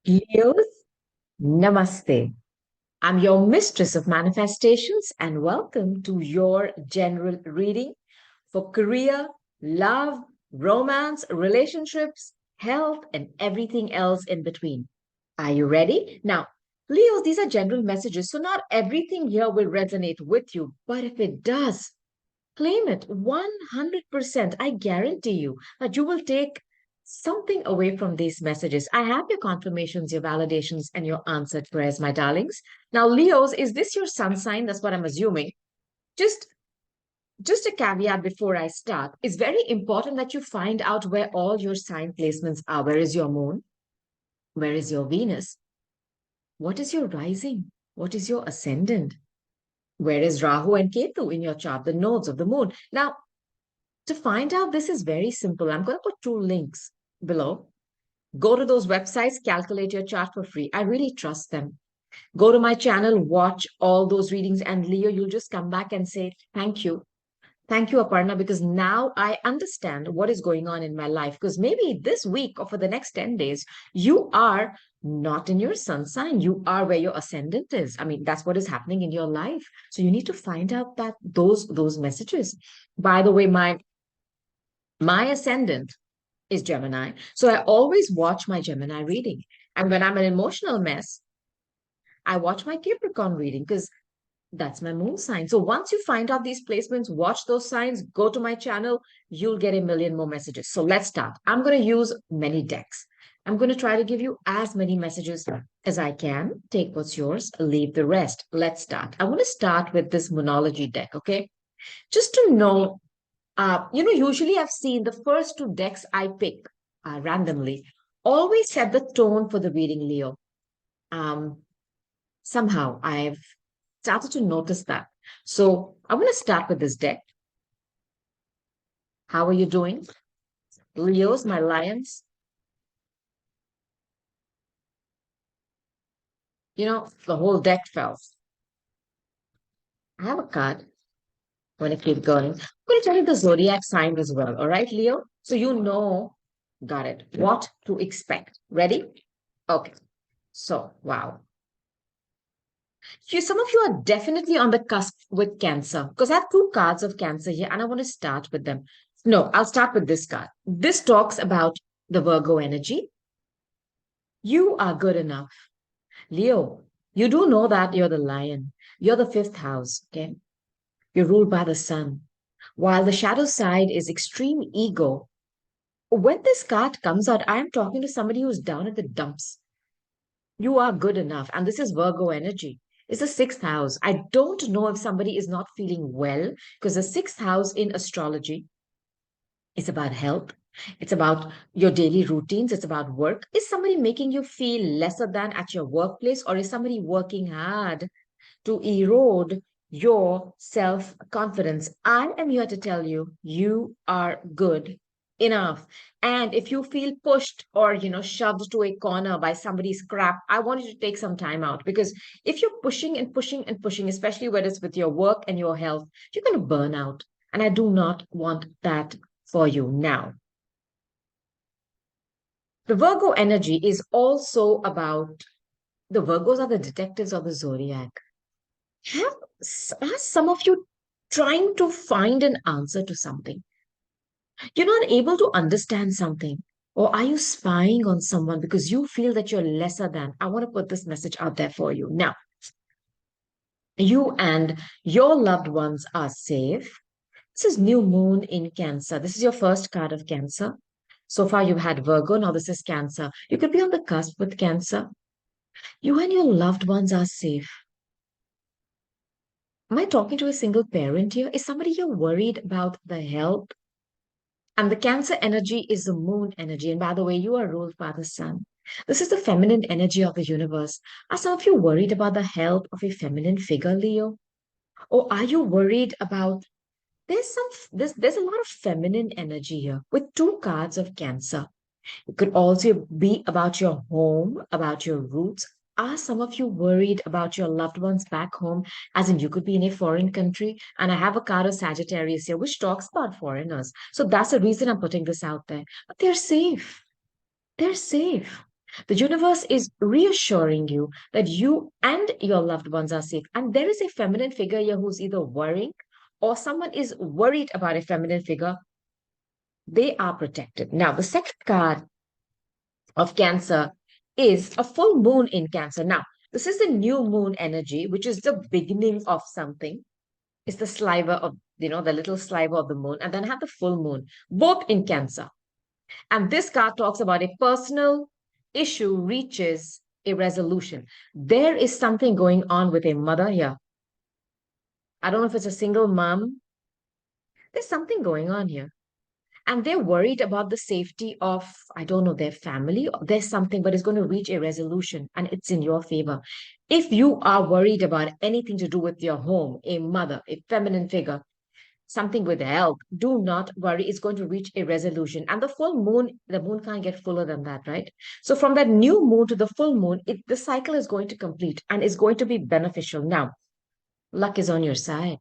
Leos, namaste. I'm your mistress of manifestations, and welcome to your general reading for career, love, romance, relationships, health, and everything else in between. Are you ready? Now, Leos, these are general messages, so not everything here will resonate with you, but if it does, claim it 100%. I guarantee you that you will take something away from these messages. I have your confirmations, your validations, and your answered prayers, my darlings. Now, Leos, is this your sun sign? That's what I'm assuming. Just just a caveat before I start. It's very important that you find out where all your sign placements are. Where is your moon? Where is your Venus? What is your rising? What is your ascendant? Where is Rahu and Ketu in your chart, the nodes of the moon? Now, to find out, this is very simple. I'm going to put two links below. Go to those websites, calculate your chart for free. I really trust them. Go to my channel, watch all those readings, and Leo, you'll just come back and say, thank you. Thank you, Aparna, because now I understand what is going on in my life. Because maybe this week or for the next 10 days, you are not in your sun sign. You are where your ascendant is. I mean, that's what is happening in your life. So you need to find out that those messages. By the way, my ascendant is Gemini. So I always watch my Gemini reading. And when I'm an emotional mess, I watch my Capricorn reading because that's my moon sign. So once you find out these placements, watch those signs, go to my channel, you'll get a million more messages. So let's start. I'm going to use many decks. I'm going to try to give you as many messages as I can. Take what's yours, leave the rest. Let's start. I want to start with this Moonology deck, okay? Just to know, usually I've seen the first two decks I pick randomly always set the tone for the reading, Leo. Somehow I've started to notice that. So I'm going to start with this deck. How are you doing? Leos, my lions. The whole deck fell. I have a card. I'm going to keep going. I'm going to tell you the zodiac sign as well. All right, Leo? So you know, got it, what to expect. Ready? Okay. So, wow. Some of you are definitely on the cusp with Cancer because I have two cards of Cancer here and I want to start with them. No, I'll start with this card. This talks about the Virgo energy. You are good enough. Leo, you do know that you're the lion. You're the fifth house, okay? You're ruled by the sun. While the shadow side is extreme ego, when this card comes out, I am talking to somebody who's down at the dumps. You are good enough. And this is Virgo energy. It's the sixth house. I don't know if somebody is not feeling well because the sixth house in astrology is about health. It's about your daily routines. It's about work. Is somebody making you feel lesser than at your workplace, or is somebody working hard to erode your self confidence? I am here to tell you, you are good enough. And if you feel pushed or, shoved to a corner by somebody's crap, I want you to take some time out because if you're pushing and pushing and pushing, especially when it's with your work and your health, you're going to burn out. And I do not want that for you now. The Virgo energy is also about the Virgos are the detectives of the zodiac. Are some of you trying to find an answer to something? You're not able to understand something. Or are you spying on someone because you feel that you're lesser than? I want to put this message out there for you. Now, you and your loved ones are safe. This is new moon in Cancer. This is your first card of Cancer. So far, you've had Virgo. Now, this is Cancer. You could be on the cusp with Cancer. You and your loved ones are safe. Am I talking to a single parent here? Is somebody here worried about the health? And the Cancer energy is the moon energy. And by the way, you are ruled by the sun. This is the feminine energy of the universe. Are some of you worried about the health of a feminine figure, Leo? Or are you worried about there's a lot of feminine energy here with two cards of Cancer. It could also be about your home, about your roots. Are some of you worried about your loved ones back home? As in, you could be in a foreign country, and I have a card of Sagittarius here, which talks about foreigners. So that's the reason I'm putting this out there. But they're safe. They're safe. The universe is reassuring you that you and your loved ones are safe. And there is a feminine figure here who's either worrying or someone is worried about a feminine figure. They are protected. Now, the second card of Cancer is a full moon in Cancer. Now, this is the new moon energy, which is the beginning of something. It's the sliver of, the little sliver of the moon, and then have the full moon, both in Cancer. And this card talks about a personal issue reaches a resolution. There is something going on with a mother here. I don't know if it's a single mom. There's something going on here. And they're worried about the safety of, I don't know, their family. There's something, but it's going to reach a resolution and it's in your favor. If you are worried about anything to do with your home, a mother, a feminine figure, something with health, do not worry. It's going to reach a resolution. And the moon can't get fuller than that, right? So from that new moon to the full moon, the cycle is going to complete and it's going to be beneficial. Now, luck is on your side,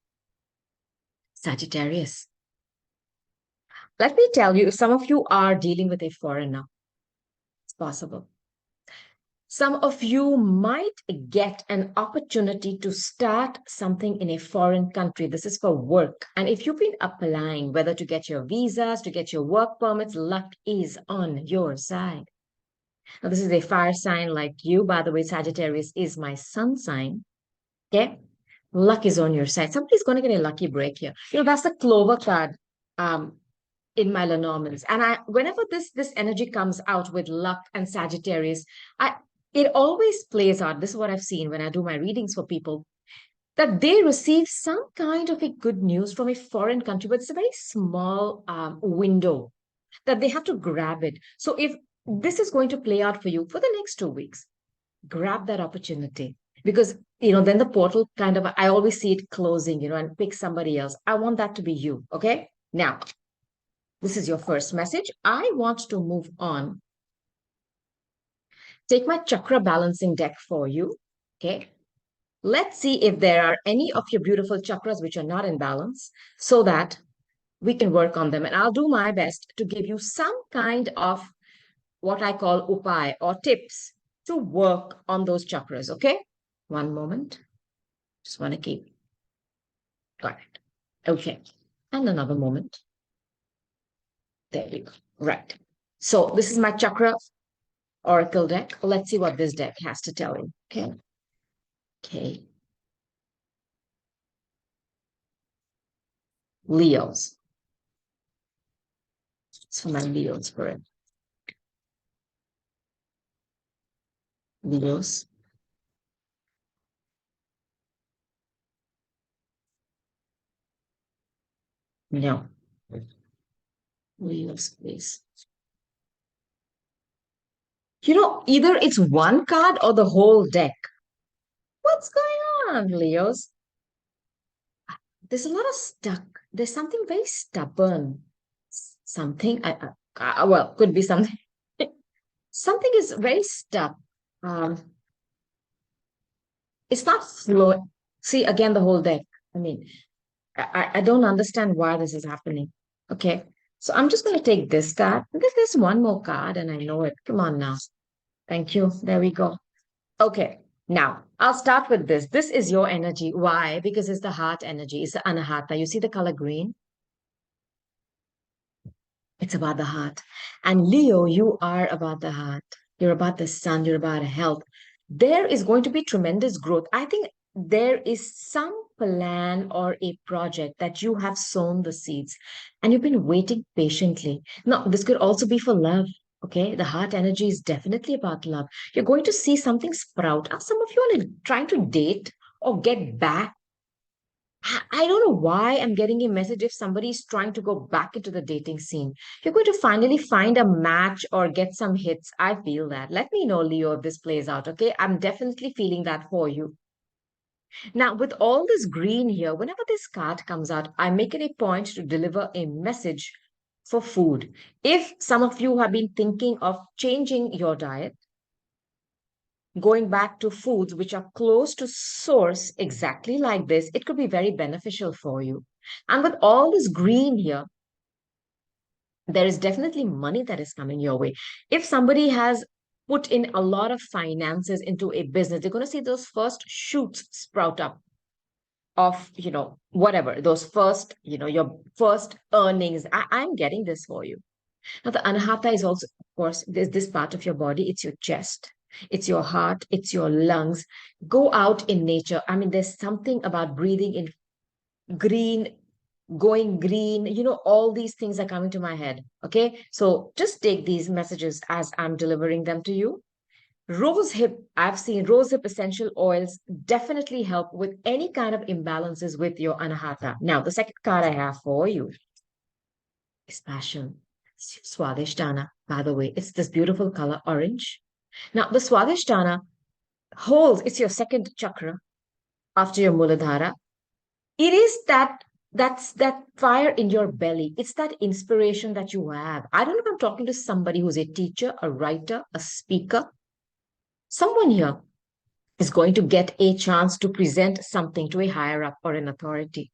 Sagittarius. Let me tell you, some of you are dealing with a foreigner. It's possible. Some of you might get an opportunity to start something in a foreign country. This is for work. And if you've been applying, whether to get your visas, to get your work permits, luck is on your side. Now, this is a fire sign like you. By the way, Sagittarius is my sun sign. Okay. Luck is on your side. Somebody's going to get a lucky break here. That's the clover card. In my Lenormands. And whenever this energy comes out with luck and Sagittarius, I it always plays out. This is what I've seen when I do my readings for people, that they receive some kind of a good news from a foreign country, but it's a very small window that they have to grab it. So if this is going to play out for you for the next 2 weeks, grab that opportunity because then the portal kind of, I always see it closing, and pick somebody else. I want that to be you. Okay. Now, this is your first message. I want to move on. Take my chakra balancing deck for you. Okay. Let's see if there are any of your beautiful chakras which are not in balance so that we can work on them. And I'll do my best to give you some kind of what I call upai or tips to work on those chakras. Okay. One moment. Just want to keep. Got it. Okay. And another moment. There we go. Right. So this is my chakra oracle deck. Let's see what this deck has to tell you. Okay. Okay. Leos. It's for my Leos for it. Leos. No. Leos, please. Either it's one card or the whole deck. What's going on, Leos? There's a lot of stuck. There's something very stubborn. Something, well, could be something. Something is very stuck. Um, it's not flow. See, again, the whole deck. I mean, I don't understand why this is happening. Okay. So I'm just going to take this card. There's one more card and I know it. Come on now. Thank you. There we go. Okay. Now I'll start with this. This is your energy. Why? Because it's the heart energy. It's the anahata. You see the color green? It's about the heart. And Leo, you are about the heart. You're about the sun. You're about health. There is going to be tremendous growth. I think there is some plan or a project that you have sown the seeds and you've been waiting patiently. Now, this could also be for love. Okay. The heart energy is definitely about love. You're going to see something sprout. Some of you are trying to date or get back. I don't know why I'm getting a message if somebody is trying to go back into the dating scene. You're going to finally find a match or get some hits. I feel that. Let me know, Leo, if this plays out, okay? I'm definitely feeling that for you. Now, with all this green here, whenever this card comes out, I make it a point to deliver a message for food. If some of you have been thinking of changing your diet, going back to foods which are close to source exactly like this, it could be very beneficial for you. And with all this green here, there is definitely money that is coming your way. If somebody has put in a lot of finances into a business, they're going to see those first shoots sprout up of, whatever, those first, your first earnings. I'm getting this for you. Now, the anahata is also, of course, there's this part of your body. It's your chest, it's your heart, it's your lungs. Go out in nature. I mean, there's something about breathing in green, going green, all these things are coming to my head. Okay. So just take these messages as I'm delivering them to you. Rose hip, I've seen rose hip essential oils definitely help with any kind of imbalances with your anahata. Now, the second card I have for you is passion. Swadhisthana, by the way, it's this beautiful color orange. Now, the Swadhisthana holds, it's your second chakra after your Muladhara. It is that's that fire in your belly. It's that inspiration that you have. I don't know if I'm talking to somebody who's a teacher, a writer, a speaker. Someone here is going to get a chance to present something to a higher up or an authority.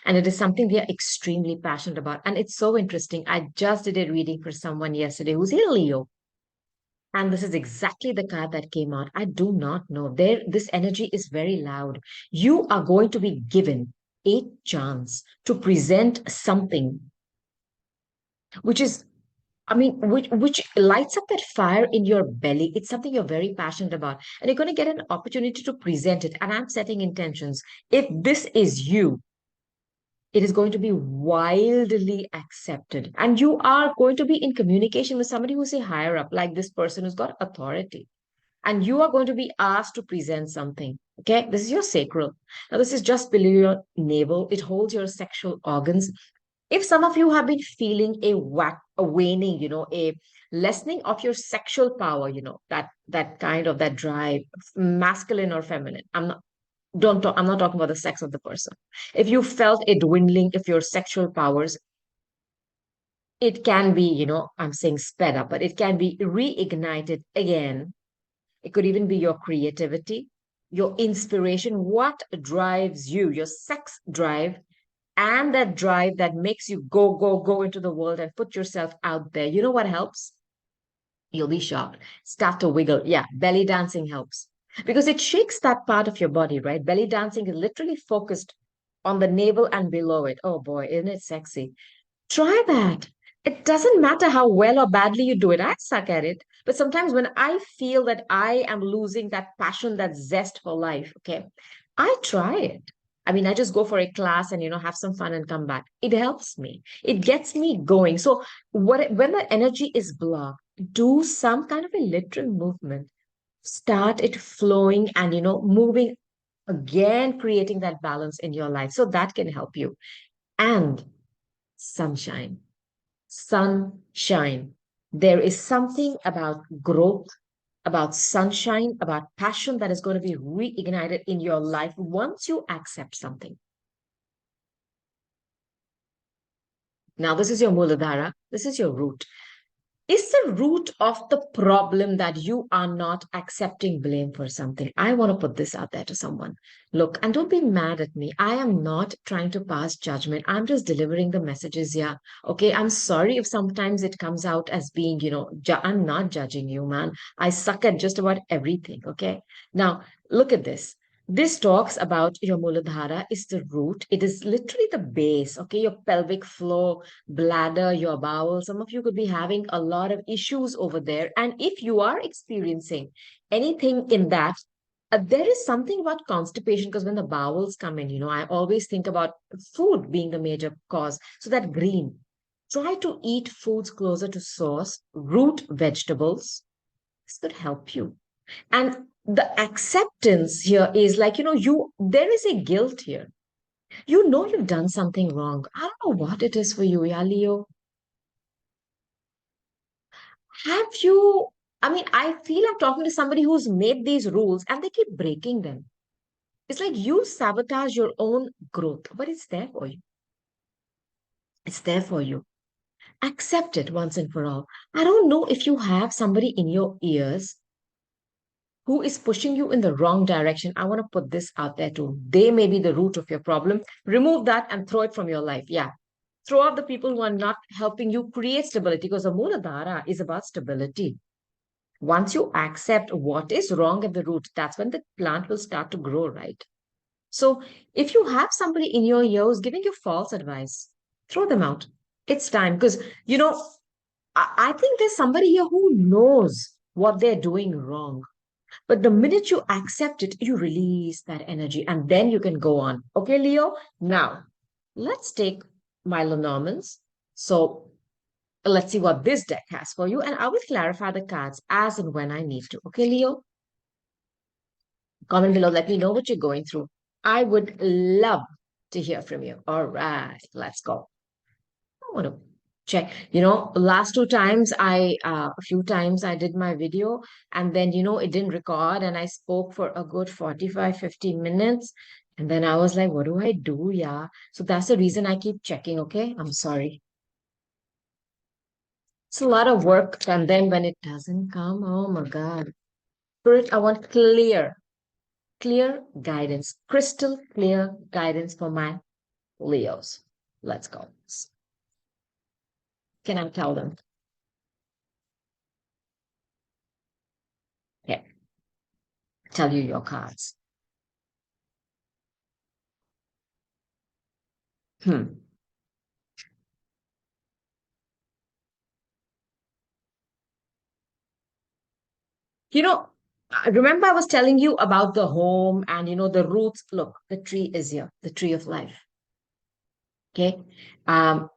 And it is something they are extremely passionate about. And it's so interesting. I just did a reading for someone yesterday who's a Leo. And this is exactly the card that came out. I do not know. This energy is very loud. You are going to be given a chance to present something which is, I mean, which lights up that fire in your belly. It's something you're very passionate about. And you're going to get an opportunity to present it. And I'm setting intentions. If this is you, it is going to be wildly accepted. And you are going to be in communication with somebody who's a higher up, like this person who's got authority. And you are going to be asked to present something. Okay, this is your sacral. Now, this is just below your navel. It holds your sexual organs. If some of you have been feeling a waning, a lessening of your sexual power, that kind of that drive, masculine or feminine. I'm not talking about the sex of the person. If you felt a dwindling of your sexual powers, it can be, I'm saying sped up, but it can be reignited again. It could even be your creativity, your inspiration, what drives you, your sex drive, and that drive that makes you go, go, go into the world and put yourself out there. You know what helps? You'll be shocked. Start to wiggle. Yeah, belly dancing helps because it shakes that part of your body, right? Belly dancing is literally focused on the navel and below it. Oh boy, isn't it sexy? Try that. It doesn't matter how well or badly you do it. I suck at it. But sometimes when I feel that I am losing that passion, that zest for life, okay, I try it. I mean, I just go for a class and, have some fun and come back. It helps me. It gets me going. So when the energy is blocked, do some kind of a literal movement. Start it flowing and, moving again, creating that balance in your life. So that can help you. And sunshine. Sunshine. There is something about growth, about sunshine, about passion that is going to be reignited in your life once you accept something. Now, this is your Muladhara, this is your root. Is the root of the problem that you are not accepting blame for something? I want to put this out there to someone. Look, and don't be mad at me. I am not trying to pass judgment. I'm just delivering the messages. Yeah. Okay. I'm sorry if sometimes it comes out as being, I'm not judging you, man. I suck at just about everything. Okay. Now, look at this. This talks about your Muladhara is the root. It is literally the base. Okay. Your pelvic floor, bladder, your bowel. Some of you could be having a lot of issues over there. And if you are experiencing anything in that, there is something about constipation because when the bowels come in, I always think about food being the major cause. So that green, try to eat foods closer to source, root vegetables. This could help you. And the acceptance here is like, there is a guilt here. You know you've done something wrong. I don't know what it is for you, yeah, Leo. Have you, I mean, I feel I'm talking to somebody who's made these rules and they keep breaking them. It's like you sabotage your own growth, but it's there for you. It's there for you. Accept it once and for all. I don't know if you have somebody in your ears who is pushing you in the wrong direction. I want to put this out there too. They may be the root of your problem. Remove that and throw it from your life. Yeah. Throw out the people who are not helping you create stability because the Mooladhara is about stability. Once you accept what is wrong at the root, that's when the plant will start to grow, right? So if you have somebody in your ear who's giving you false advice, throw them out. It's time because, I think there's somebody here who knows what they're doing wrong. But the minute you accept it, you release that energy and then you can go on. Okay, Leo? Now, let's take Milonormans. So let's see what this deck has for you. And I will clarify the cards as and when I need to. Okay, Leo? Comment below. Let me know what you're going through. I would love to hear from you. All right, let's go. I want to check. Last two times a few times I did my video and then, it didn't record and I spoke for a good 45, 50 minutes. And then I was like, what do I do? Yeah. So that's the reason I keep checking. Okay. I'm sorry. It's a lot of work. And then when it doesn't come, oh my God. Spirit, I want clear guidance, crystal clear guidance for my Leos. Let's go. Can I tell them? Okay. Tell you your cards. Hmm. You know, remember I was telling you about the home and, the roots. Look, the tree is here, the tree of life. Okay. Um,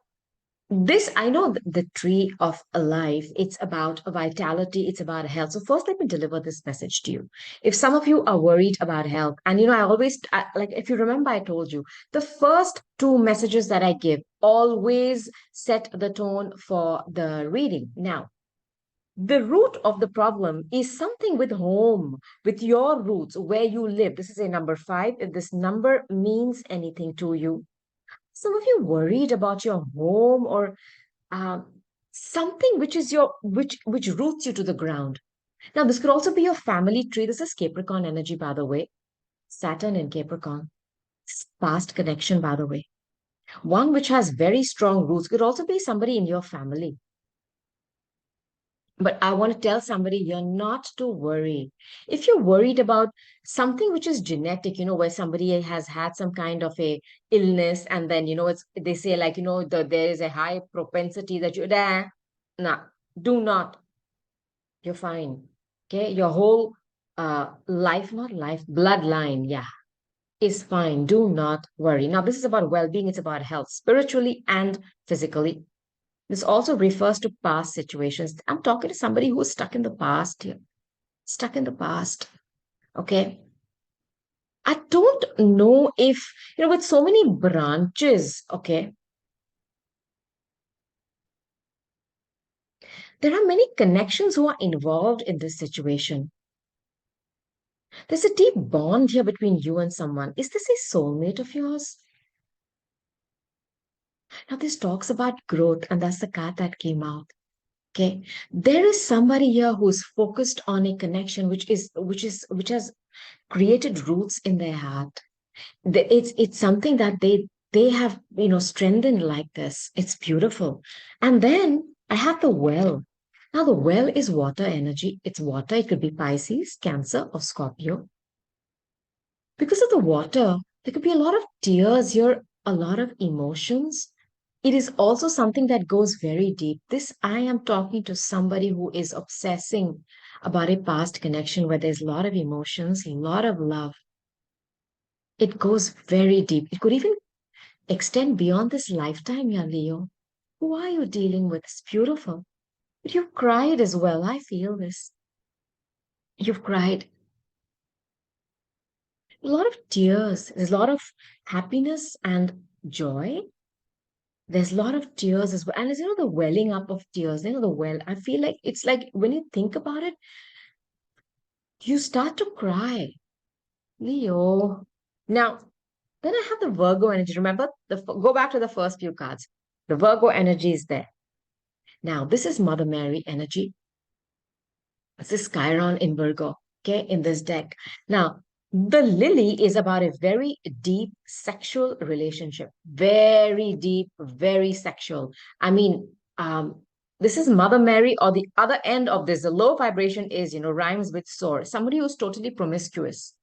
this, I know the tree of a life, it's about a vitality, it's about health. So first, let me deliver this message to you. If some of you are worried about health, and, like, if you remember, I told you the first two messages that I give always set the tone for the reading. Now, the root of the problem is something with home, with your roots, where you live. This is a number five. If this number means anything to you, some of you worried about your home or something which is which roots you to the ground. Now, this could also be your family tree. This is Capricorn energy, by the way. Saturn in Capricorn. Past connection, by the way. One which has very strong roots could also be somebody in your family. But I want to tell somebody you're not to worry. If you're worried about something which is genetic, where somebody has had some kind of a illness, and then, they say like, there is a high propensity that nah, do not, you're fine. Okay. Your whole life, not life, bloodline, yeah, is fine. Do not worry. Now, this is about well-being. It's about health, spiritually and physically. This also refers to past situations. I'm talking to somebody who's stuck in the past here, stuck in the past. Okay. I don't know if, with so many branches, okay, there are many connections who are involved in this situation. There's a deep bond here between you and someone. Is this a soulmate of yours? Now, this talks about growth, and that's the card that came out. Okay. There is somebody here who's focused on a connection which has created roots in their heart. It's something that they have strengthened like this. It's beautiful. And then I have the well. Now the well is water energy. It's water. It could be Pisces, Cancer, or Scorpio. Because of the water, there could be a lot of tears here, a lot of emotions. It is also something that goes very deep. This, I am talking to somebody who is obsessing about a past connection where there's a lot of emotions, a lot of love. It goes very deep. It could even extend beyond this lifetime, yeah, Leo. Who are you dealing with? It's beautiful. But you've cried as well. I feel this. You've cried. A lot of tears. There's a lot of happiness and joy. There's a lot of tears as well. And it's, the welling up of tears, the well. I feel like it's like when you think about it, you start to cry. Leo. Now, then I have the Virgo energy. Remember, go back to the first few cards. The Virgo energy is there. Now, this is Mother Mary energy. This is Chiron in Virgo, okay, in this deck. Now, the lily is about a very deep sexual relationship. Very deep, very sexual. I mean, This is Mother Mary, or the other end of this. The low vibration is, rhymes with sore. Somebody who's totally promiscuous.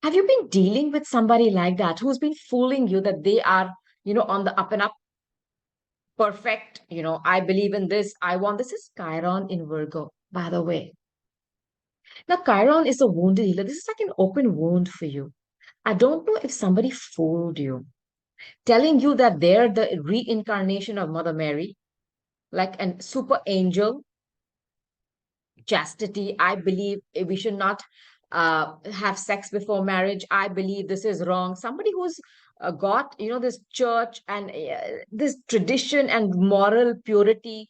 Have you been dealing with somebody like that who's been fooling you that they are, on the up and up, perfect? I believe in this. I want this. Is Chiron in Virgo, by the way. Now, Chiron is a wounded healer. This is like an open wound for you. I don't know if somebody fooled you, telling you that they're the reincarnation of Mother Mary, like an super angel, chastity. I believe we should not have sex before marriage. I believe this is wrong. Somebody who's got, this church and this tradition and moral purity.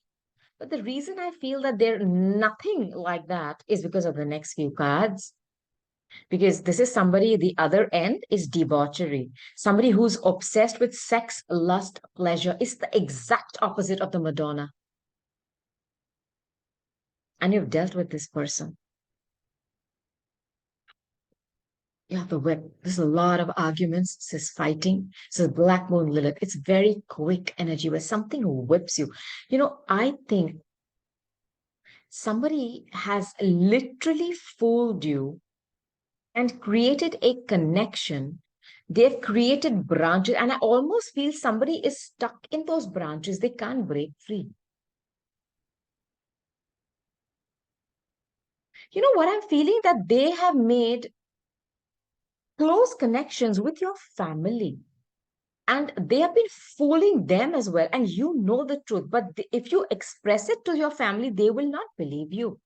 But the reason I feel that they're nothing like that is because of the next few cards. Because this is somebody, the other end is debauchery. Somebody who's obsessed with sex, lust, pleasure. It's the exact opposite of the Madonna. And you've dealt with this person. Yeah, the whip. There's a lot of arguments. This is fighting. This is Black Moon Lilith. It's very quick energy where something whips you. I think somebody has literally fooled you and created a connection. They've created branches, and I almost feel somebody is stuck in those branches. They can't break free. You know what I'm feeling? That they have made close connections with your family. And they have been fooling them as well. And you know the truth. But if you express it to your family, they will not believe you.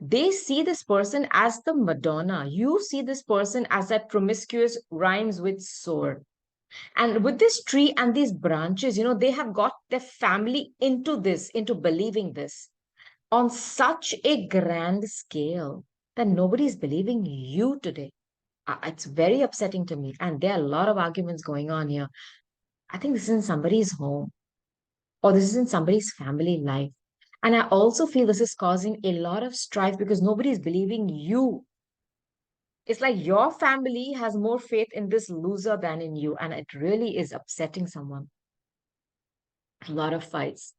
They see this person as the Madonna. You see this person as that promiscuous rhymes with sore. And with this tree and these branches, they have got their family into this, into believing this on such a grand scale that nobody's believing you today. It's very upsetting to me. And there are a lot of arguments going on here. I think this is in somebody's home, or this is in somebody's family life. And I also feel this is causing a lot of strife because nobody is believing you. It's like your family has more faith in this loser than in you. And it really is upsetting someone. A lot of fights,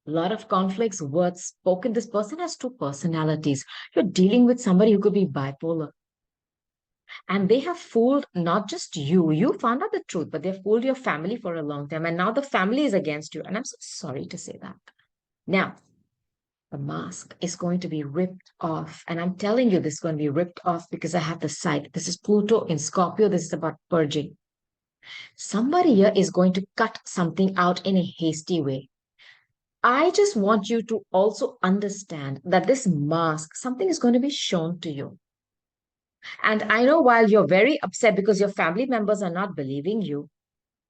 a lot of conflicts, words spoken. This person has two personalities. You're dealing with somebody who could be bipolar. And they have fooled not just you. You found out the truth, but they've fooled your family for a long time. And now the family is against you. And I'm so sorry to say that. Now, the mask is going to be ripped off. And I'm telling you, this is going to be ripped off because I have the sight. This is Pluto in Scorpio. This is about purging. Somebody here is going to cut something out in a hasty way. I just want you to also understand that this mask, something is going to be shown to you. And I know while you're very upset because your family members are not believing you,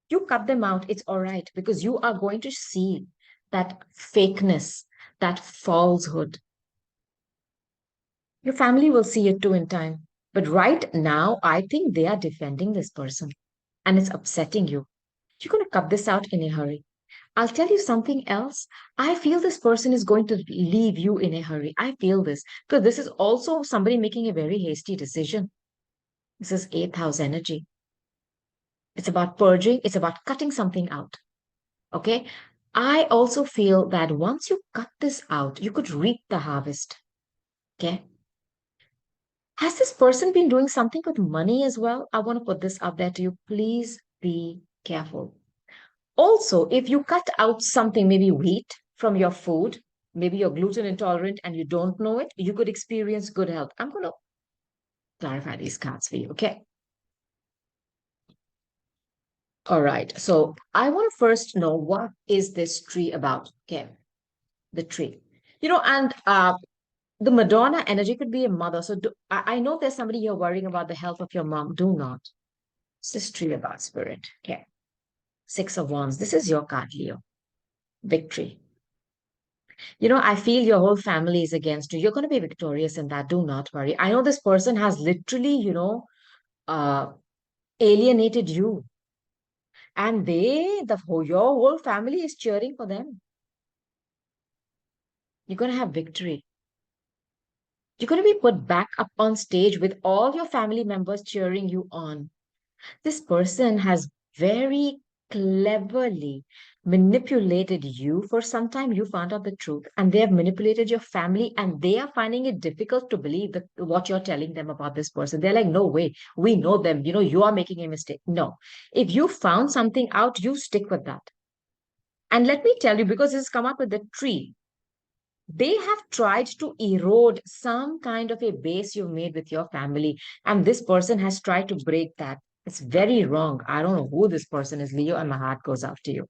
you cut them out. It's all right because you are going to see that fakeness, that falsehood. Your family will see it too in time. But right now, I think they are defending this person and it's upsetting you. You're going to cut this out in a hurry. I'll tell you something else. I feel this person is going to leave you in a hurry. I feel this because this is also somebody making a very hasty decision. This is eighth house energy. It's about purging, it's about cutting something out. Okay. I also feel that once you cut this out, you could reap the harvest. Okay. Has this person been doing something with money as well? I want to put this out there to you. Please be careful. Also, if you cut out something, maybe wheat from your food, maybe you're gluten intolerant and you don't know it, you could experience good health. I'm going to clarify these cards for you. Okay. All right. So I want to first know what is this tree about? Okay. The tree. And the Madonna energy could be a mother. So I know there's somebody here worrying about the health of your mom. Do not. It's this tree about spirit. Okay. Six of Wands. This is your card, Leo. Victory. I feel your whole family is against you. You're going to be victorious in that. Do not worry. I know this person has literally, uh, alienated you. And your whole family is cheering for them. You're going to have victory. You're going to be put back up on stage with all your family members cheering you on. This person has very cleverly manipulated you for some time. You found out the truth, and they have manipulated your family, and they are finding it difficult to believe that what you're telling them about this person. They're like, no way, we know them. You are making a mistake. No, if you found something out, you stick with that. And let me tell you, because this has come up with the tree, they have tried to erode some kind of a base you've made with your family, and this person has tried to break that. It's very wrong. I don't know who this person is, Leo, and my heart goes out to you.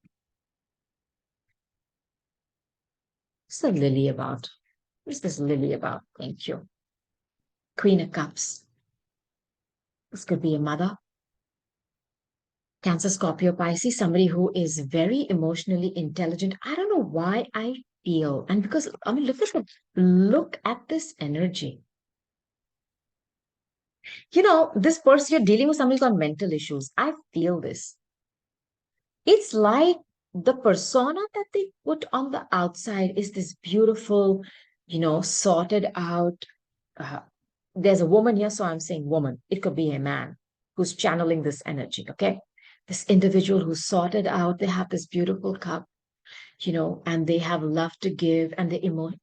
What's the lily about? What's this lily about? Thank you. Queen of Cups. This could be a mother. Cancer, Scorpio, Pisces, somebody who is very emotionally intelligent. I don't know why I feel, and because I mean, look at this energy. This person, you're dealing with somebody who's got mental issues. I feel this. It's like the persona that they put on the outside is this beautiful, sorted out. Uh, there's a woman here, so I'm saying woman. It could be a man who's channeling this energy, okay? This individual who's sorted out, they have this beautiful cup, and they have love to give and the emotion.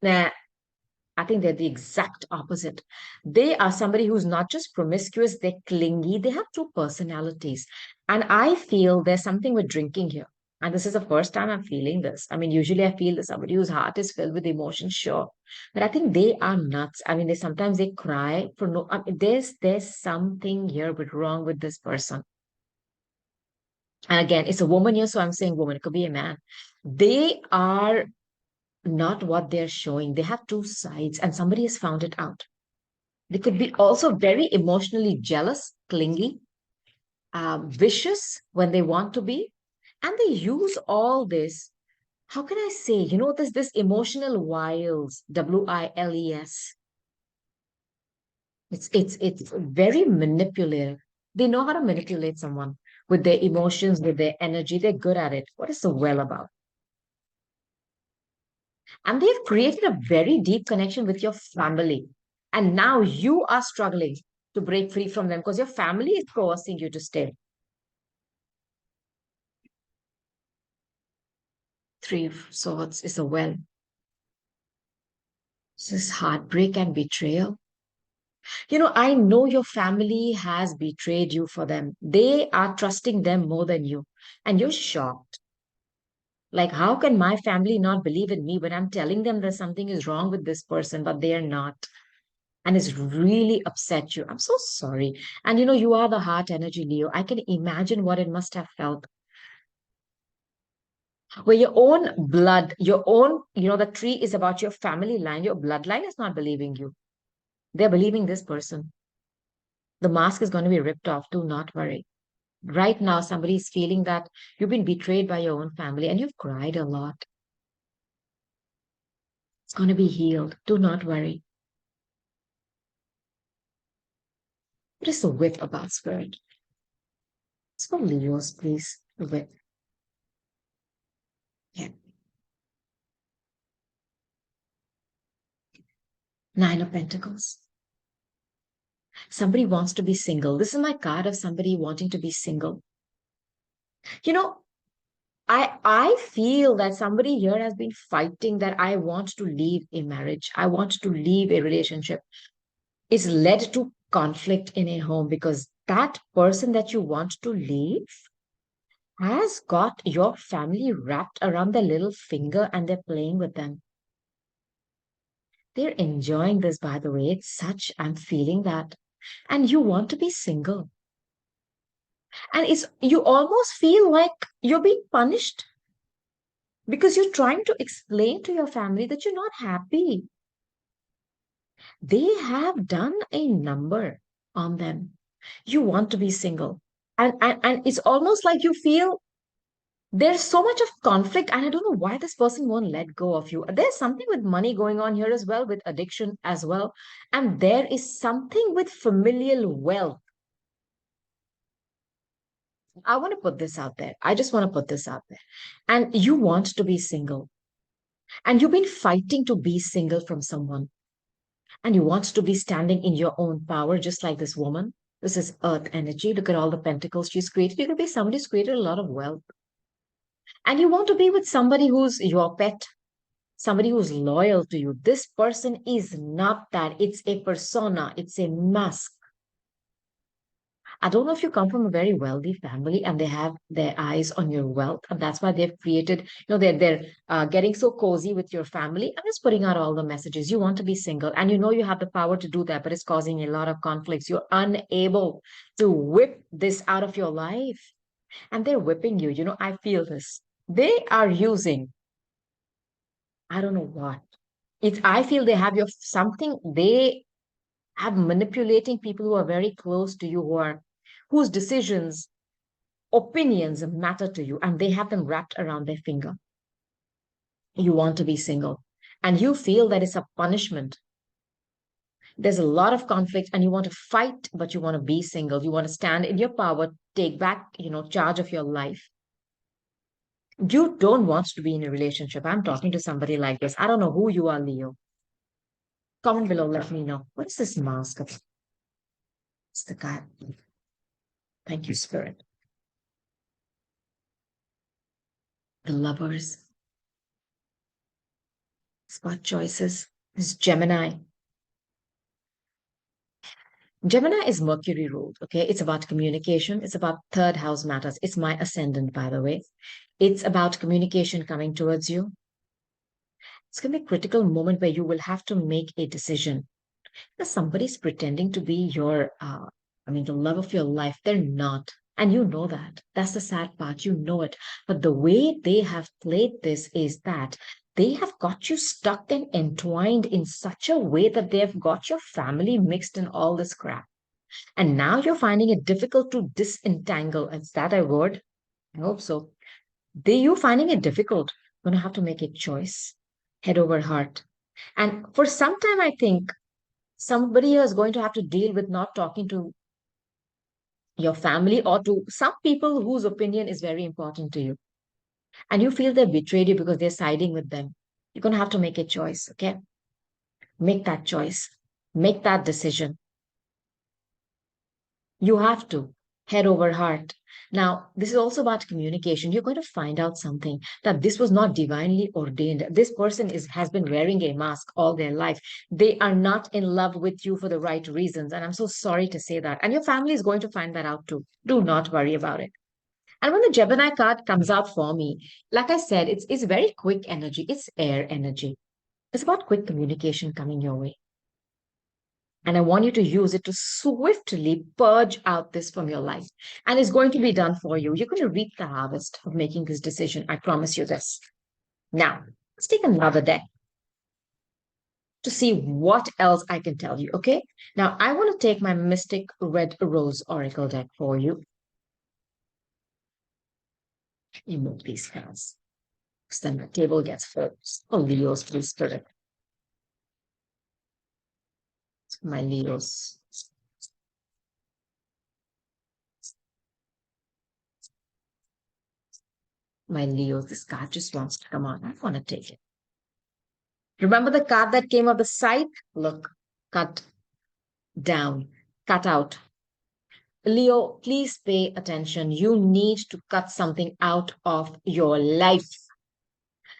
I think they're the exact opposite. They are somebody who's not just promiscuous, they're clingy, they have two personalities. And I feel there's something with drinking here. And this is the first time I'm feeling this. I mean, usually I feel that somebody whose heart is filled with emotion, sure. But I think they are nuts. I mean, they cry for no. I mean, there's something here but wrong with this person. And again, it's a woman here, so I'm saying woman. It could be a man. They are not what they're showing. They have two sides, and somebody has found it out. They could be also very emotionally jealous, clingy, vicious when they want to be. And they use all this. How can I say? This emotional wiles, wiles. It's very manipulative. They know how to manipulate someone with their emotions, with their energy. They're good at it. What is the well about? And they've created a very deep connection with your family. And now you are struggling to break free from them because your family is coercing you to stay. Three of Swords is a well. This is heartbreak and betrayal. I know your family has betrayed you for them. They are trusting them more than you. And you're shocked. Like, how can my family not believe in me when I'm telling them that something is wrong with this person, but they are not? And it's really upset you. I'm so sorry. And you are the heart energy, Leo. I can imagine what it must have felt. Where your own blood, your own, the tree is about your family line. Your bloodline is not believing you. They're believing this person. The mask is going to be ripped off. Do not worry. Right now, somebody is feeling that you've been betrayed by your own family and you've cried a lot. It's going to be healed. Do not worry. What is the whip about, Spirit? It's for Leos, please. The whip. Yeah. Nine of Pentacles. Somebody wants to be single. This is my card of somebody wanting to be single. You know, I feel that somebody here has been fighting that I want to leave a marriage. I want to leave a relationship. It's led to conflict in a home because that person that you want to leave has got your family wrapped around their little finger and they're playing with them. They're enjoying this, by the way. It's such, I'm feeling that. And you want to be single. And you almost feel like you're being punished because you're trying to explain to your family that you're not happy. They have done a number on them. You want to be single. And it's almost like you feel there's so much of conflict, and I don't know why this person won't let go of you. There's something with money going on here as well, with addiction as well. And there is something with familial wealth. I want to put this out there. I just want to put this out there. And you want to be single. And you've been fighting to be single from someone. And you want to be standing in your own power, just like this woman. This is earth energy. Look at all the pentacles she's created. You could be somebody who's created a lot of wealth. And you want to be with somebody who's your pet, somebody who's loyal to you. This person is not that. It's a persona, it's a mask. I don't know if you come from a very wealthy family and they have their eyes on your wealth, and that's why they've created, they're getting so cozy with your family and just putting out all the messages. You want to be single, and you know you have the power to do that, but it's causing a lot of conflicts. You're unable to whip this out of your life, and they're whipping you. I feel this. They are using, I don't know what. I feel they have your something. They have manipulating people who are very close to you, whose decisions, opinions matter to you, and they have them wrapped around their finger. You want to be single, and you feel that it's a punishment. There's a lot of conflict, and you want to fight, but you want to be single. You want to stand in your power, take back, charge of your life. You don't want to be in a relationship. I'm talking to somebody like this. I don't know who you are, Leo. Comment below, let me know. What is this mask of? It's the guy. Thank you, Spirit. The lovers, spot choices. This Gemini. Gemini is Mercury ruled, okay? It's about communication. It's about third house matters. It's my ascendant, by the way. It's about communication coming towards you. It's going to be a critical moment where you will have to make a decision. Because somebody's pretending to be the love of your life. They're not. And you know that. That's the sad part. You know it. But the way they have played this is that they have got you stuck and entwined in such a way that they've got your family mixed in all this crap. And now you're finding it difficult to disentangle. Is that a word? I hope so. You finding it difficult. You're going to have to make a choice, head over heart. And for some time, I think somebody is going to have to deal with not talking to your family or to some people whose opinion is very important to you. And you feel they betrayed you because they're siding with them. You're going to have to make a choice, okay? Make that choice, make that decision. You have to head over heart. Now, this is also about communication. You're going to find out something that this was not divinely ordained. This person has been wearing a mask all their life. They are not in love with you for the right reasons. And I'm so sorry to say that. And your family is going to find that out too. Do not worry about it. And when the Gemini card comes out for me, like I said, it's very quick energy. It's air energy. It's about quick communication coming your way. And I want you to use it to swiftly purge out this from your life. And it's going to be done for you. You're going to reap the harvest of making this decision. I promise you this. Now, let's take another deck to see what else I can tell you. Okay. Now, I want to take my Mystic Red Rose Oracle deck for you. Remove these cards. Then the table gets full. Oh, Leos, please, Spirit. My Leos. My Leos, this card just wants to come on. I want to take it. Remember the card that came of the side? Look, cut down, cut out. Leo, please pay attention. You need to cut something out of your life.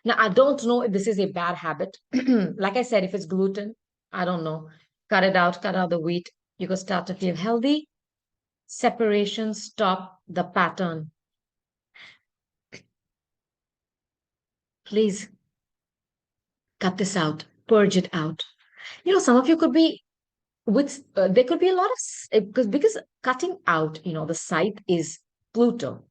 Now, I don't know if this is a bad habit. Like I said, if it's gluten, I don't know. Cut out the wheat. You can start to feel healthy. Separation, stop the pattern. Please cut this out, purge it out. Some of you could be there could be a lot of because cutting out, the site is Pluto.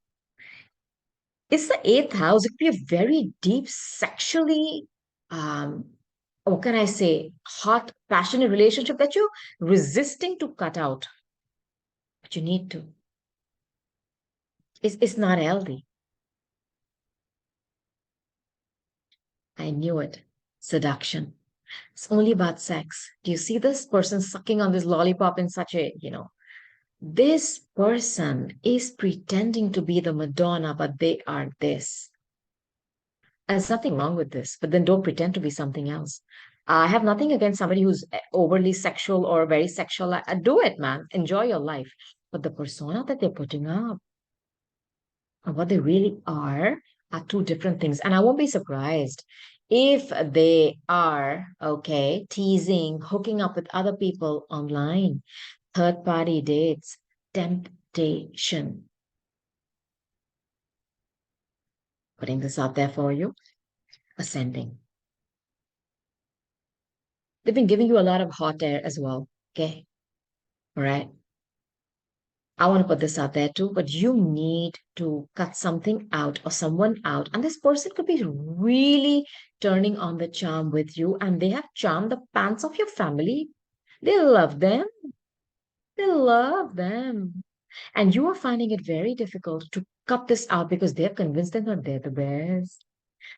It's the eighth house. It could be a very deep, sexually, um, what can I say, hot, passionate relationship that you're resisting to cut out, but you need to. It's not healthy. I knew it. Seduction. It's only about sex. Do you see this person sucking on this lollipop in such a, this person is pretending to be the Madonna, but they are this. And there's nothing wrong with this, but then don't pretend to be something else. I have nothing against somebody who's overly sexual or very sexual. Do it, man. Enjoy your life. But the persona that they're putting up and what they really are, are two different things. And I won't be surprised if they are, okay, teasing, hooking up with other people online, third party dates, temptation. Putting this out there for you, ascending. They've been giving you a lot of hot air as well. Okay. All right. I want to put this out there too, but you need to cut something out or someone out. And this person could be really turning on the charm with you, and they have charmed the pants of your family. They love them. They love them. And you are finding it very difficult to cut this out because they're convinced that they're the best.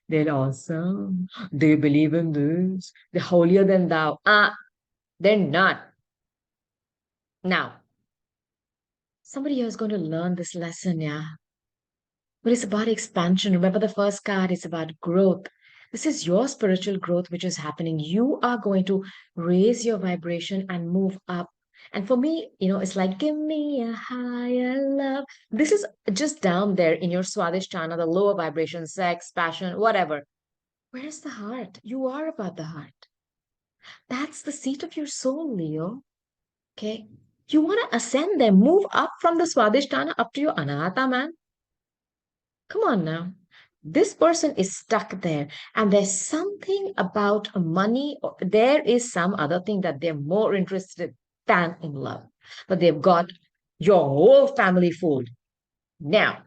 They're awesome. They believe in this. They're holier than thou. They're not. Now, somebody here is going to learn this lesson, yeah. But it's about expansion. Remember the first card, it's about growth. This is your spiritual growth which is happening. You are going to raise your vibration and move up. And for me, it's like, give me a higher love. This is just down there in your Swadhisthana, the lower vibration, sex, passion, whatever. Where's the heart? You are about the heart. That's the seat of your soul, Leo. Okay. You want to ascend there, move up from the Swadhisthana up to your Anahata, man. Come on now. This person is stuck there, and there's something about money. There is some other thing that they're more interested than in love, but they've got your whole family fooled. Now,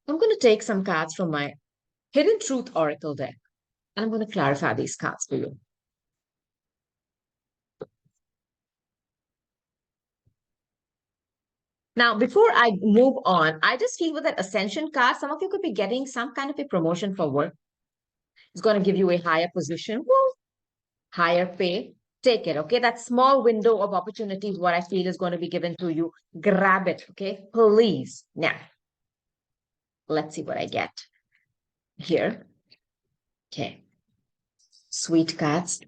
I'm going to take some cards from my Hidden Truth Oracle deck, and I'm going to clarify these cards for you. Now, before I move on, I just feel with that Ascension card, some of you could be getting some kind of a promotion for work. It's going to give you a higher position. Woo! Higher pay, take it. Okay. That small window of opportunity is what I feel is going to be given to you. Grab it. Okay. Please. Now, let's see what I get here. Okay. Sweet cards.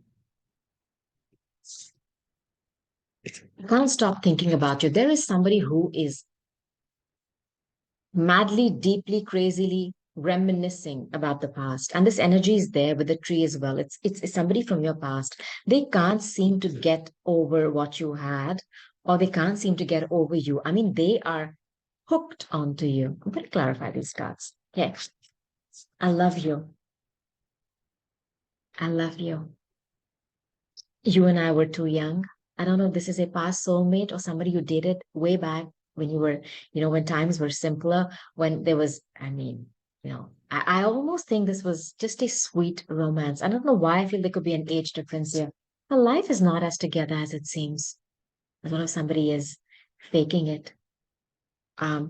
I can't stop thinking about you. There is somebody who is madly, deeply, crazily reminiscing about the past. And this energy is there with the tree as well. It's somebody from your past. They can't seem to get over what you had, or they can't seem to get over you. I mean, they are hooked onto you. I'm going to clarify these cards. Okay. I love you. I love you. You and I were too young. I don't know if this is a past soulmate or somebody you dated way back when you were, when times were simpler, when there was, I almost think this was just a sweet romance. I don't know why I feel there could be an age difference here. But life is not as together as it seems. I don't know if somebody is faking it,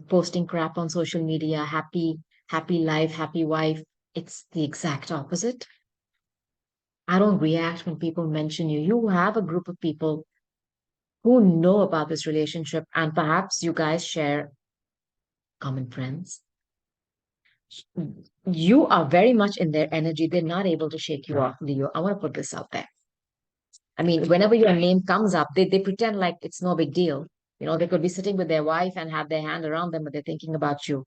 posting crap on social media, happy life, happy wife. It's the exact opposite. I don't react when people mention you. You have a group of people who know about this relationship, and perhaps you guys share common friends. You are very much in their energy. They're not able to shake you off, Leo. I want to put this out there. I mean, whenever your name comes up, they pretend like it's no big deal. They could be sitting with their wife and have their hand around them, but they're thinking about you.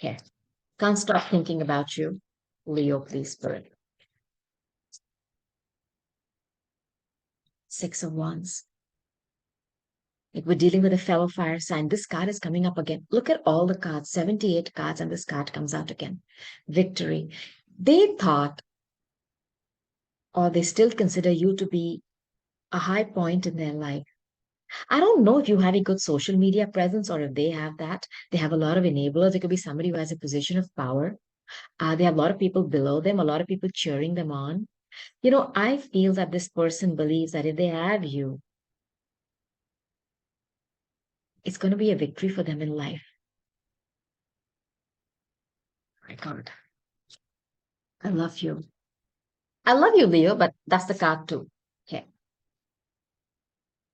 Okay. Can't stop thinking about you. Leo, please, spirit. Six of Wands. Like we're dealing with a fellow fire sign. This card is coming up again. Look at all the cards, 78 cards, and this card comes out again. Victory. They thought, or they still consider you to be a high point in their life. I don't know if you have a good social media presence or if they have that. They have a lot of enablers. It could be somebody who has a position of power. They have a lot of people below them, a lot of people cheering them on. I feel that this person believes that if they have you, it's going to be a victory for them in life. My God. I love you. I love you, Leo, but that's the card too. Okay.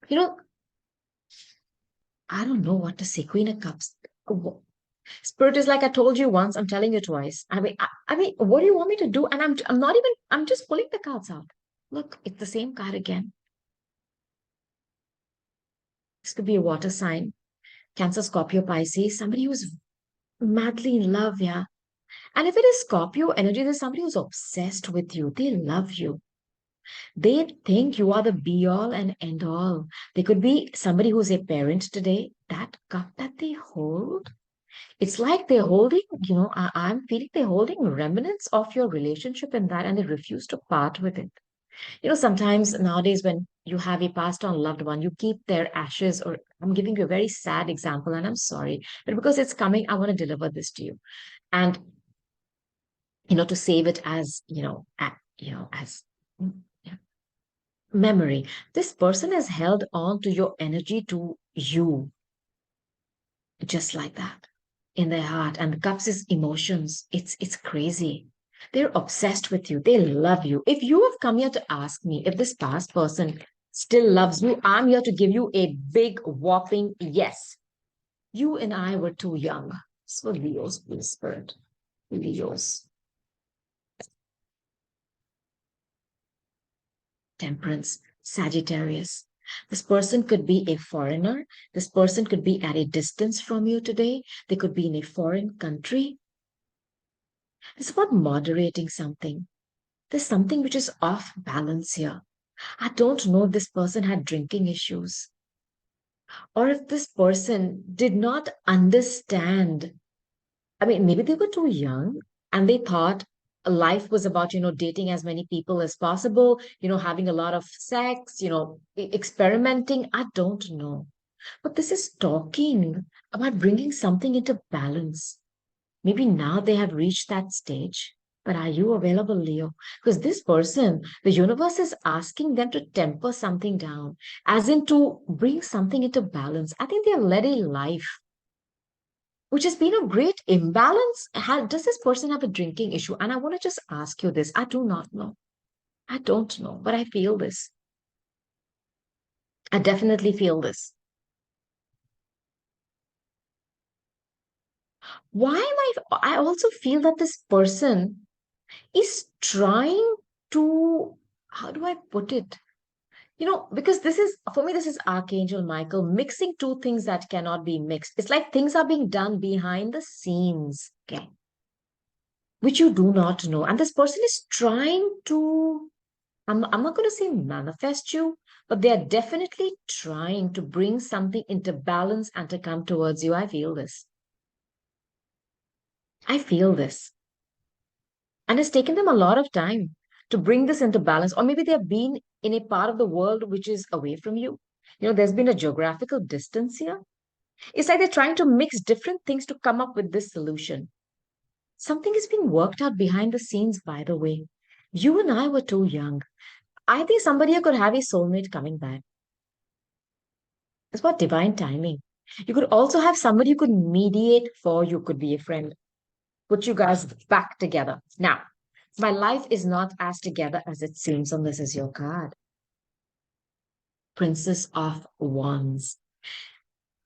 You know, I don't know what to say. Queen of Cups. Spirit is like I told you once, I'm telling you twice. I mean, what do you want me to do? And I'm not even, I'm just pulling the cards out. Look, it's the same card again. This could be a water sign. Cancer, Scorpio, Pisces. Somebody who's madly in love, yeah. And if it is Scorpio energy, there's somebody who's obsessed with you. They love you. They think you are the be all and end all. They could be somebody who's a parent today. That cup that they hold, it's like they're holding, I'm feeling they're holding remnants of your relationship in that and they refuse to part with it. Sometimes nowadays when you have a passed on loved one, you keep their ashes, or I'm giving you a very sad example and I'm sorry, but because it's coming, I want to deliver this to you. And, to save it as, as yeah, memory. This person has held on to your energy to you just like that in their heart. And the cups is emotions. It's crazy. They're obsessed with you. They love you. If you have come here to ask me if this past person still loves you, I'm here to give you a big whopping yes. You and I were too young. So Leo's, please, spirit. Leo's. Temperance, Sagittarius. This person could be a foreigner. This person could be at a distance from you today. They could be in a foreign country. It's about moderating something. There's something which is off balance here. I don't know if this person had drinking issues or if this person did not understand. I mean, maybe they were too young and they thought life was about, dating as many people as possible, having a lot of sex, experimenting. I don't know. But this is talking about bringing something into balance. Maybe now they have reached that stage. But are you available, Leo? Because this person, the universe is asking them to temper something down, as in to bring something into balance. I think they have led a life which has been a great imbalance. Does this person have a drinking issue? And I want to just ask you this. I do not know. I don't know, but I feel this. I definitely feel this. Why am I also feel that this person is trying to, how do I put it? Because this is, for me, this is Archangel Michael mixing two things that cannot be mixed. It's like things are being done behind the scenes, okay, which you do not know. And this person is trying to, I'm not going to say manifest you, but they are definitely trying to bring something into balance and to come towards you. I feel this. I feel this. And it's taken them a lot of time to bring this into balance. Or maybe they've been in a part of the world which is away from you. There's been a geographical distance here. It's like they're trying to mix different things to come up with this solution. Something is being worked out behind the scenes, by the way. You and I were too young. I think somebody here could have a soulmate coming back. It's about divine timing. You could also have somebody who could mediate for you, could be a friend, put you guys back together. Now, my life is not as together as it seems, and this is your card. Princess of Wands.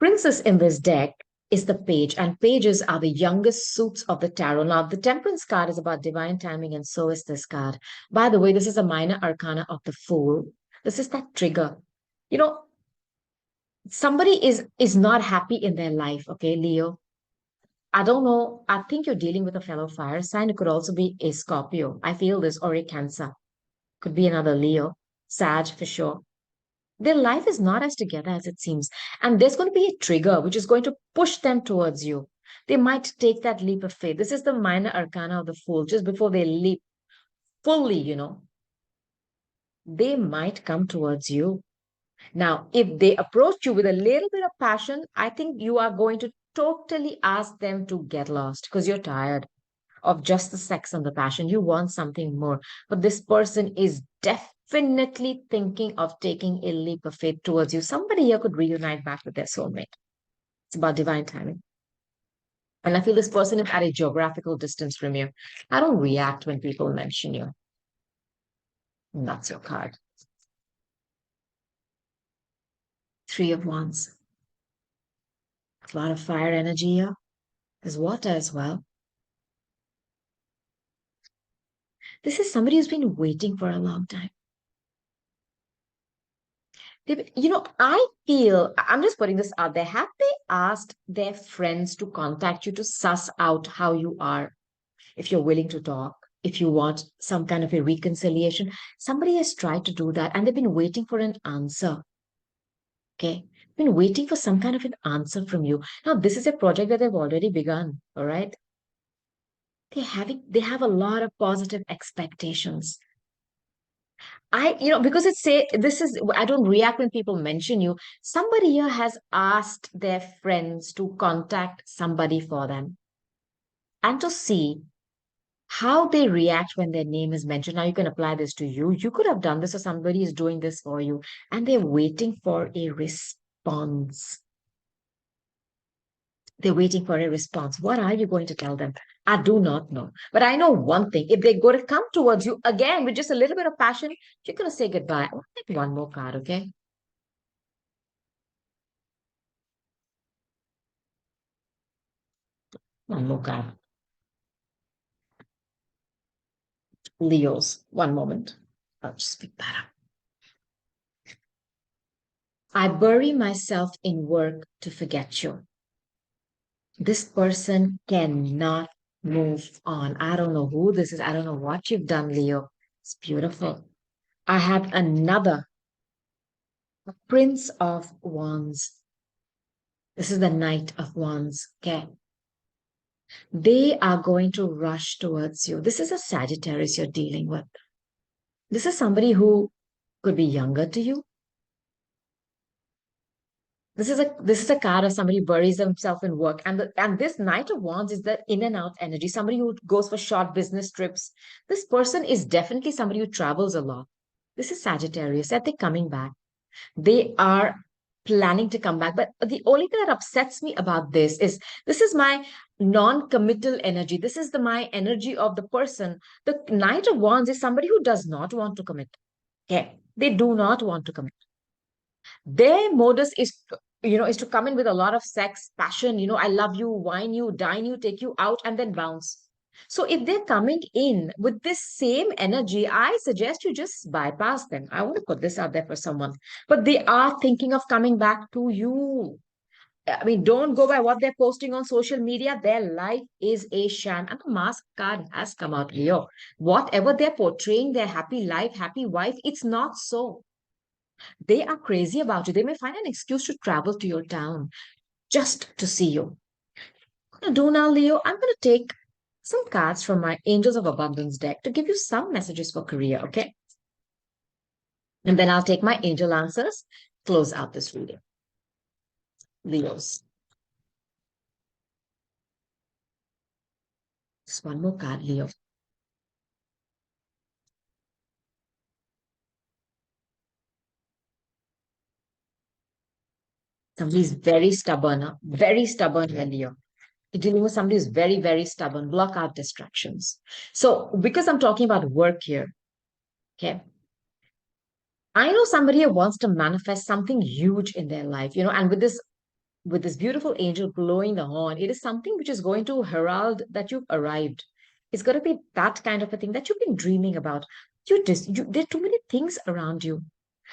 Princess in this deck is the page, and pages are the youngest suits of the tarot. Now, the Temperance card is about divine timing, and so is this card. By the way, this is a minor arcana of the Fool. This is that trigger. You know, somebody is not happy in their life, okay, Leo? I don't know. I think you're dealing with a fellow fire sign. It could also be a Scorpio. I feel this, or a Cancer. Could be another Leo, Sag for sure. Their life is not as together as it seems. And there's going to be a trigger which is going to push them towards you. They might take that leap of faith. This is the minor arcana of the Fool. Just before they leap fully, they might come towards you. Now, if they approach you with a little bit of passion, I think you are going to totally ask them to get lost because you're tired of just the sex and the passion. You want something more. But this person is definitely thinking of taking a leap of faith towards you. Somebody here could reunite back with their soulmate. It's about divine timing. And I feel this person is at a geographical distance from you. I don't react when people mention you. And that's your card. Three of Wands. A lot of fire energy here. There's water as well. This is somebody who's been waiting for a long time. I feel, I'm just putting this out there. Have they asked their friends to contact you to suss out how you are? If you're willing to talk, if you want some kind of a reconciliation, somebody has tried to do that and they've been waiting for an answer. Okay. Been waiting for some kind of an answer from you. Now, this is a project that they've already begun. All right. They have a lot of positive expectations. Because it's say this is I don't react when people mention you. Somebody here has asked their friends to contact somebody for them and to see how they react when their name is mentioned. Now you can apply this to you. You could have done this or somebody is doing this for you and they're waiting for a response. They're waiting for a response. What are you going to tell them? I do not know. But I know one thing. If they're going to come towards you again with just a little bit of passion, you're going to say goodbye. I'll take one more card, okay? One more card. Leos. One moment. I'll just pick that up. I bury myself in work to forget you. This person cannot move on. I don't know who this is. I don't know what you've done, Leo. It's beautiful. I have another Prince of Wands. This is the Knight of Wands. Okay. They are going to rush towards you. This is a Sagittarius you're dealing with. This is somebody who could be younger to you. This is a card of somebody who buries themselves in work, and this Knight of Wands is the in and out energy. Somebody who goes for short business trips. This person is definitely somebody who travels a lot. This is Sagittarius. That they're coming back. They are planning to come back. But the only thing that upsets me about this is my non-committal energy. This is the my energy of the person. The Knight of Wands is somebody who does not want to commit. Okay, they do not want to commit. Their modus is to come in with a lot of sex, passion, I love you, wine you, dine you, take you out, and then bounce. So if they're coming in with this same energy, I suggest you just bypass them. I want to put this out there for someone. But they are thinking of coming back to you. I mean, don't go by what they're posting on social media. Their life is a sham. And the mask card has come out, Leo. Whatever they're portraying, their happy life, happy wife, it's not so. They are crazy about you. They may find an excuse to travel to your town just to see you. What I'm gonna do now, Leo, I'm going to take some cards from my Angels of Abundance deck to give you some messages for career, okay? And then I'll take my angel answers, close out this reading. Leos. Just one more card, Leo. Somebody's very stubborn, Leo. You're dealing with somebody who's very, very stubborn. Block out distractions. So, because I'm talking about work here, okay, I know somebody who wants to manifest something huge in their life, and with this beautiful angel blowing the horn, it is something which is going to herald that you've arrived. It's going to be that kind of a thing that you've been dreaming about. There are too many things around you.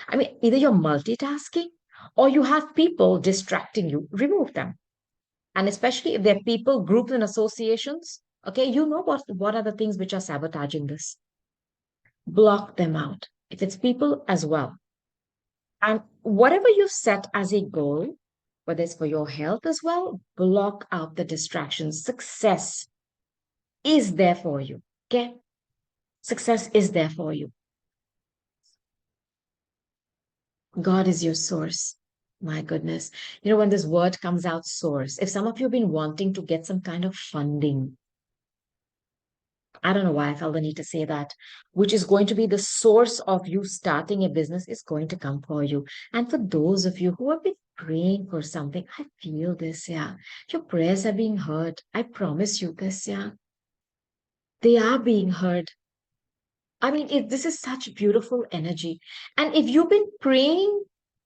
I mean, either you're multitasking or you have people distracting you. Remove them. And especially if there are people, groups, and associations, okay, you know what are the things which are sabotaging this. Block them out. If it's people as well. And whatever you set as a goal, whether it's for your health as well, block out the distractions. Success is there for you. Okay? Success is there for you. God is your source. My goodness. When this word comes out, source, if some of you have been wanting to get some kind of funding, I don't know why I felt the need to say that, which is going to be the source of you starting a business is going to come for you. And for those of you who have been praying for something, I feel this, yeah. Your prayers are being heard. I promise you this, yeah. They are being heard. I mean, this is such beautiful energy. And if you've been praying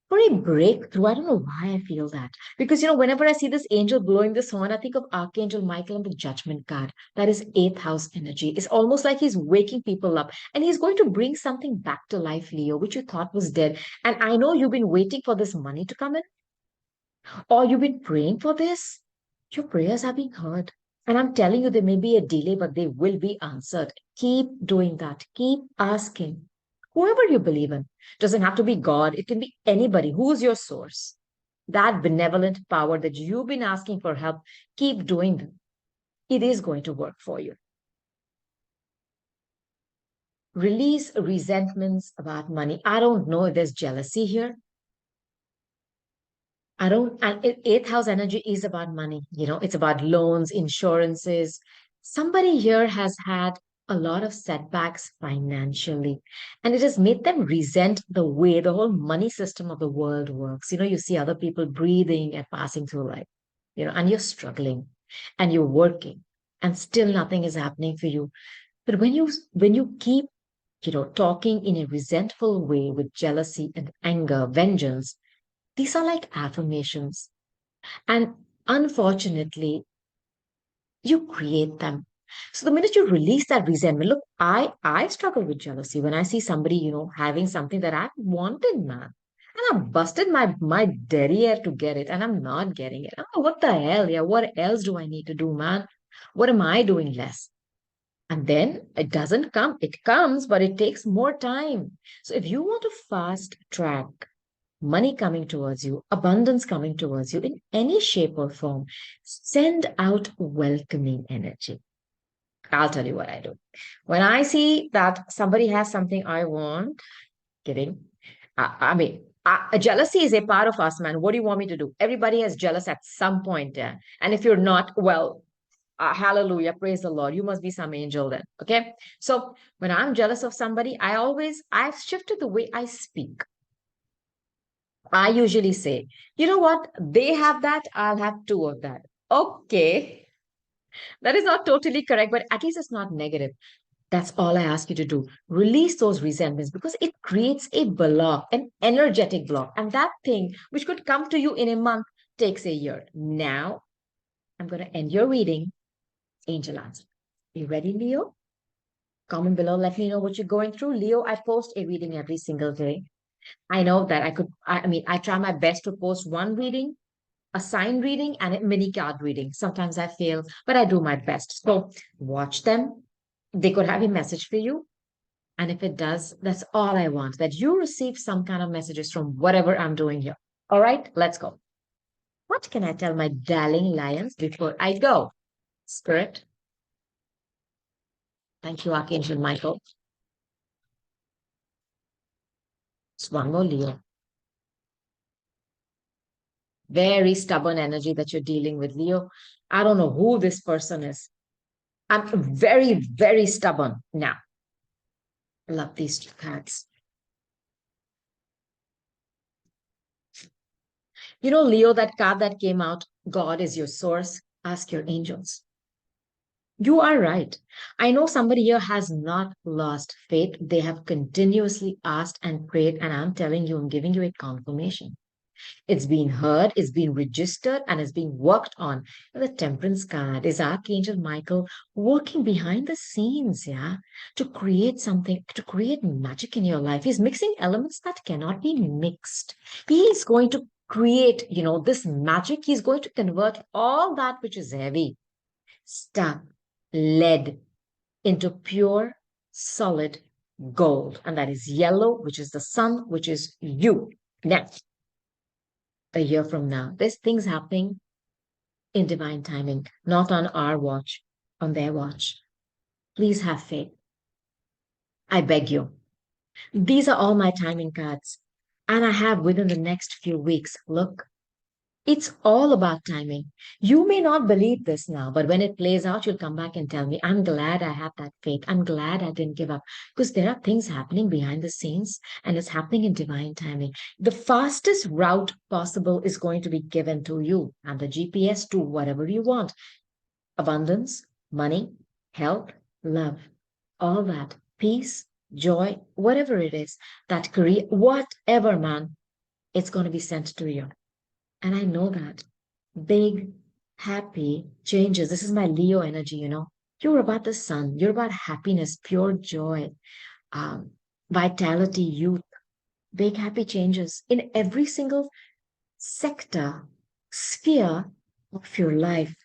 for a breakthrough. I don't know why I feel that. Because, whenever I see this angel blowing this horn, I think of Archangel Michael and the judgment card. That is eighth house energy. It's almost like he's waking people up and he's going to bring something back to life, Leo, which you thought was dead. And I know you've been waiting for this money to come in, or you've been praying for this. Your prayers are being heard. And I'm telling you, there may be a delay, but they will be answered. Keep doing that. Keep asking. Whoever you believe in, doesn't have to be God, it can be anybody. Who's your source? That benevolent power that you've been asking for help, keep doing them. It is going to work for you. Release resentments about money. I don't know if there's jealousy here. I don't, and eighth house energy is about money. It's about loans, insurances. Somebody here has had a lot of setbacks financially, and it has made them resent the way the whole money system of the world works. You see other people breathing and passing through life, and you're struggling and you're working and still nothing is happening for you. But when you keep, talking in a resentful way with jealousy and anger, vengeance, these are like affirmations. And unfortunately, you create them. So the minute you release that resentment, look, I struggle with jealousy when I see somebody, having something that I wanted, man. And I busted my derriere to get it, and I'm not getting it. Oh, what the hell? Yeah, what else do I need to do, man? What am I doing less? And then it doesn't come. It comes, but it takes more time. So if you want to fast track money coming towards you, abundance coming towards you in any shape or form, send out welcoming energy. I'll tell you what I do. When I see that somebody has something I want, kidding. Jealousy is a part of us, man. What do you want me to do? Everybody has jealous at some point. Yeah? And if you're not, well, hallelujah, praise the Lord. You must be some angel then. Okay. So when I'm jealous of somebody, I've shifted the way I speak. I usually say, you know what? They have that, I'll have two of that. Okay. That is not totally correct, but at least it's not negative. That's all I ask you to do. Release those resentments because it creates a block, an energetic block. And that thing, which could come to you in a month, takes a year. Now, I'm going to end your reading. Angel answer. You ready, Leo? Comment below. Let me know what you're going through. Leo, I post a reading every single day. I know that I try my best to post one reading, a sign reading, and a mini card reading. Sometimes I fail, but I do my best. So watch them. They could have a message for you. And if it does, that's all I want, that you receive some kind of messages from whatever I'm doing here. All right, let's go. What can I tell my darling lions before I go? Spirit, thank you, Archangel Michael. It's one more Leo. Very stubborn energy that you're dealing with, Leo. I don't know who this person is. I'm very, very stubborn now. I love these two cards. Leo, that card that came out, God is your source. Ask your angels. You are right. I know somebody here has not lost faith. They have continuously asked and prayed, and I'm telling you, I'm giving you a confirmation. It's been heard, it's been registered, and it's being worked on. The Temperance card is Archangel Michael working behind the scenes, yeah, to create something, to create magic in your life. He's mixing elements that cannot be mixed. He's going to create, this magic. He's going to convert all that which is heavy, stuck, lead into pure, solid gold. And that is yellow, which is the sun, which is you. Next a year from now. There's things happening in divine timing, not on our watch, on their watch. Please have faith. I beg you. These are all my timing cards. And I have within the next few weeks. Look, it's all about timing. You may not believe this now, but when it plays out, you'll come back and tell me, I'm glad I had that faith. I'm glad I didn't give up because there are things happening behind the scenes and it's happening in divine timing. The fastest route possible is going to be given to you and the GPS to whatever you want. Abundance, money, health, love, all that, peace, joy, whatever it is, that career, whatever, man, it's going to be sent to you. And I know that. Big, happy changes. This is my Leo energy. You're about the sun. You're about happiness, pure joy, um, vitality, youth, big, happy changes in every single sector, sphere of your life.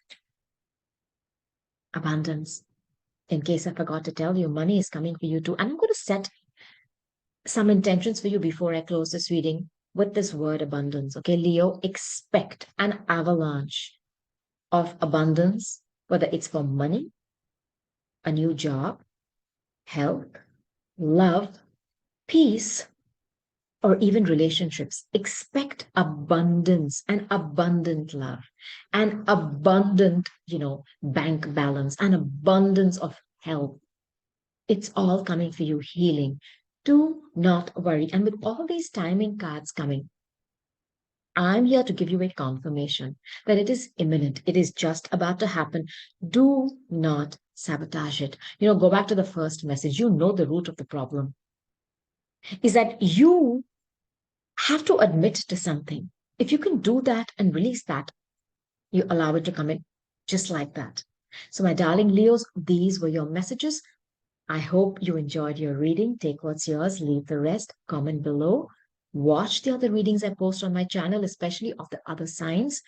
Abundance. In case I forgot to tell you, money is coming for you too. And I'm going to set some intentions for you before I close this reading with this word abundance. Okay, Leo, expect an avalanche of abundance, whether it's for money, a new job, health, love, peace, or even relationships. Expect abundance and abundant love, and abundant, bank balance, and abundance of health. It's all coming for you, healing. Do not worry. And with all these timing cards coming, I'm here to give you a confirmation that it is imminent. It is just about to happen. Do not sabotage it. Go back to the first message. You know the root of the problem is that you have to admit to something. If you can do that and release that, you allow it to come in just like that. So, my darling Leos, these were your messages. I hope you enjoyed your reading. Take what's yours, leave the rest, comment below. Watch the other readings I post on my channel, especially of the other signs.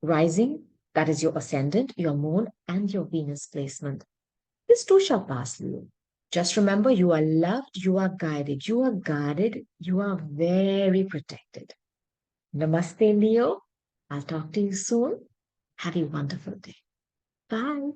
Rising, that is your ascendant, your moon, and your Venus placement. This too shall pass, Leo. Just remember, you are loved, you are guided, you are guarded, you are very protected. Namaste, Leo. I'll talk to you soon. Have a wonderful day. Bye.